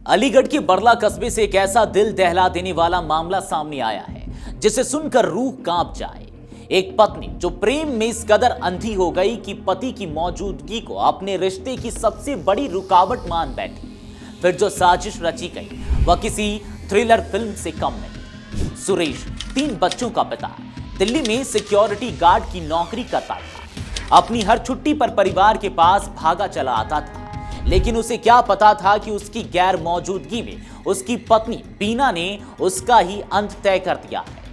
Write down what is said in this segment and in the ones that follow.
अलीगढ़ के बड़ला कस्बे से एक ऐसा दिल दहला देने वाला मामला सामने आया है जिसे सुनकर रूह कांप जाए। एक पत्नी जो प्रेम में इस कदर अंधी हो गई कि पति की मौजूदगी को अपने रिश्ते की सबसे बड़ी रुकावट मान बैठी। फिर जो साजिश रची गई वह किसी थ्रिलर फिल्म से कम नहीं। सुरेश 3 बच्चों का पिता दिल्ली में सिक्योरिटी गार्ड की नौकरी करता था। अपनी हर छुट्टी पर परिवार के पास भागा चला आता था, लेकिन उसे क्या पता था कि उसकी गैर मौजूदगी में उसकी पत्नी बीना ने उसका ही अंत तय कर दिया है।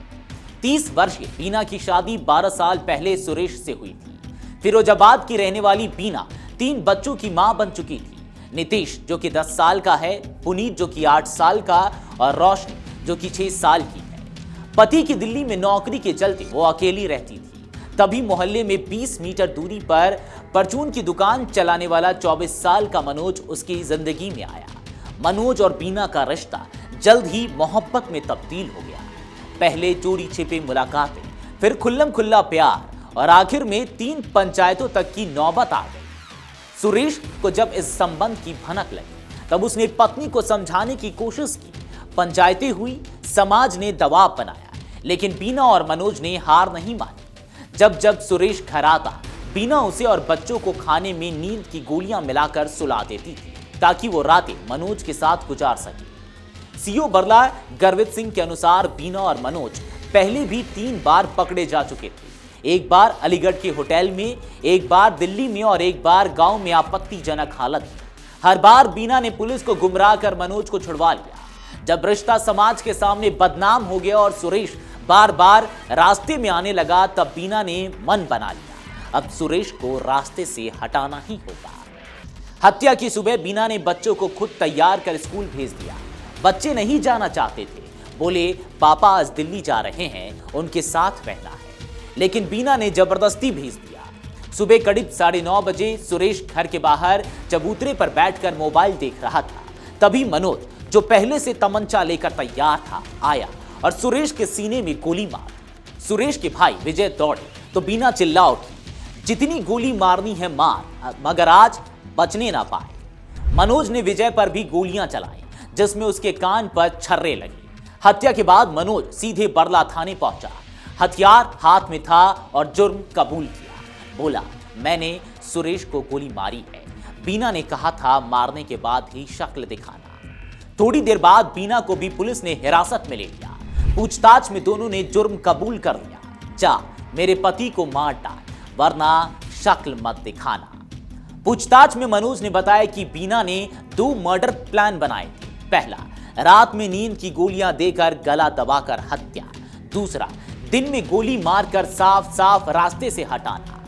30 वर्षीय बीना की शादी 12 साल पहले सुरेश से हुई थी। फिरोजाबाद की रहने वाली बीना 3 बच्चों की मां बन चुकी थी। नीतीश जो कि 10 साल का है, पुनीत जो कि 8 साल का और रोशनी जो कि 6 साल की है। पति की दिल्ली में नौकरी के चलते वो अकेली रहती थी। तभी मोहल्ले में 20 मीटर दूरी पर परचून की दुकान चलाने वाला 24 साल का मनोज उसकी जिंदगी में आया। मनोज और बीना का रिश्ता जल्द ही मोहब्बत में तब्दील हो गया। पहले चोरी छिपे मुलाकातें, फिर खुल्लम खुल्ला प्यार और आखिर में 3 पंचायतों तक की नौबत आ गई। सुरेश को जब इस संबंध की भनक लगी तब उसने पत्नी को समझाने की कोशिश की। पंचायतें हुई, समाज ने दबाव बनाया, लेकिन बीना और मनोज ने हार नहीं मानी। जब सुरेश घर आता, बीना उसे और बच्चों को खाने में नींद की गोलियां मिलाकर सुला देती थी ताकि वो रातें मनोज के साथ गुजार सके। सीओ बरला गर्वित सिंह के अनुसार बीना और मनोज पहले भी 3 बार पकड़े जा चुके थे। एक बार अलीगढ़ के होटल में, एक बार दिल्ली में और एक बार गांव में आपत्तिजनक हालत में। हर बार बीना ने पुलिस को गुमराह कर मनोज को छुड़वा लिया। जब रिश्ता समाज के सामने बदनाम हो गया और सुरेश बार बार रास्ते में आने लगा, तब बीना ने मन बना लिया, अब सुरेश को रास्ते से हटाना ही होगा। हत्या की सुबह बीना ने बच्चों को खुद तैयार कर स्कूल भेज दिया। बच्चे नहीं जाना चाहते थे, बोले पापा आज दिल्ली जा रहे हैं, उनके साथ रहना है, लेकिन बीना ने जबरदस्ती भेज दिया। सुबह करीब 9:30 बजे सुरेश घर के बाहर चबूतरे पर बैठकर मोबाइल देख रहा था। तभी मनोज जो पहले से तमंचा लेकर तैयार था आया और सुरेश के सीने में गोली मार। सुरेश के भाई विजय दौड़े तो बीना चिल्ला उठी, जितनी गोली मारनी है मार, मगर आज बचने ना पाए। मनोज ने विजय पर भी गोलियां चलाई, जिसमें उसके कान पर छर्रे लगी। हत्या के बाद मनोज सीधे बरला थाने पहुंचा। हथियार हाथ में था और जुर्म कबूल किया। बोला, मैंने सुरेश को गोली मारी है। बीना ने कहा था मारने के बाद ही शक्ल दिखाना। थोड़ी देर बाद बीना को भी पुलिस ने हिरासत में ले लिया। पूछताछ में दोनों ने जुर्म कबूल कर लिया। जा मेरे पति को मार डाल, वरना शक्ल मत दिखाना। पूछताछ में मनोज ने बताया कि बीना ने 2 मर्डर प्लान बनाए थे। पहला, रात में नींद की गोलियां देकर गला दबाकर हत्या। दूसरा, दिन में गोली मारकर साफ साफ रास्ते से हटाना।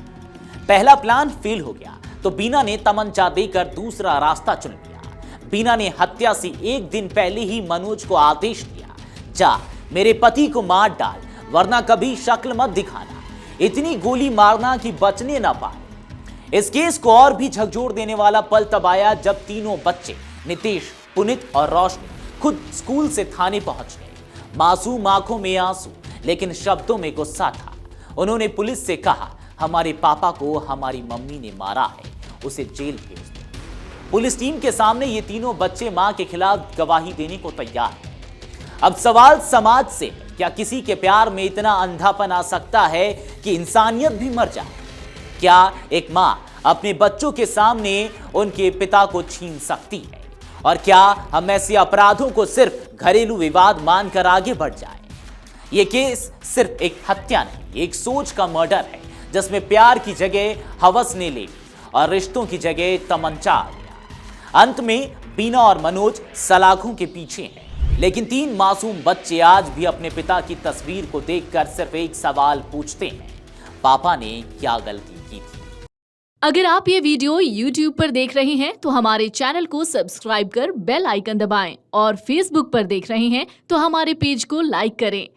पहला प्लान फेल हो गया तो बीना ने तमंचा देकर दूसरा रास्ता चुन लिया। बीना ने हत्या से 1 दिन पहले ही मनोज को आदेश दिया, जा मेरे पति को मार डाल, वरना कभी शक्ल मत दिखाना। इतनी गोली मारना कि बचने ना पाए। इस केस को और भी झकझोर देने वाला पल तब आया जब तीनों बच्चे नीतीश, पुनीत और रोशनी खुद स्कूल से थाने पहुंच गए। मासूम आंखों में आंसू, लेकिन शब्दों में गुस्सा था। उन्होंने पुलिस से कहा, हमारे पापा को हमारी मम्मी ने मारा है, उसे जेल भेज दो। पुलिस टीम के सामने ये तीनों बच्चे मां के खिलाफ गवाही देने को तैयार हैं। अब सवाल समाज से, क्या किसी के प्यार में इतना अंधापन आ सकता है कि इंसानियत भी मर जाए? क्या एक मां अपने बच्चों के सामने उनके पिता को छीन सकती है? और क्या हम ऐसे अपराधों को सिर्फ घरेलू विवाद मानकर आगे बढ़ जाएं? ये केस सिर्फ एक हत्या नहीं, एक सोच का मर्डर है, जिसमें प्यार की जगह हवस ने ले ली और रिश्तों की जगह तमंचा आ गया। अंत में बीना और मनोज सलाखों के पीछे हैं, लेकिन 3 मासूम बच्चे आज भी अपने पिता की तस्वीर को देखकर सिर्फ एक सवाल पूछते हैं, पापा ने क्या गलती की थी? अगर आप ये वीडियो YouTube पर देख रहे हैं तो हमारे चैनल को सब्सक्राइब कर बेल आइकन दबाएं और Facebook पर देख रहे हैं तो हमारे पेज को लाइक करें।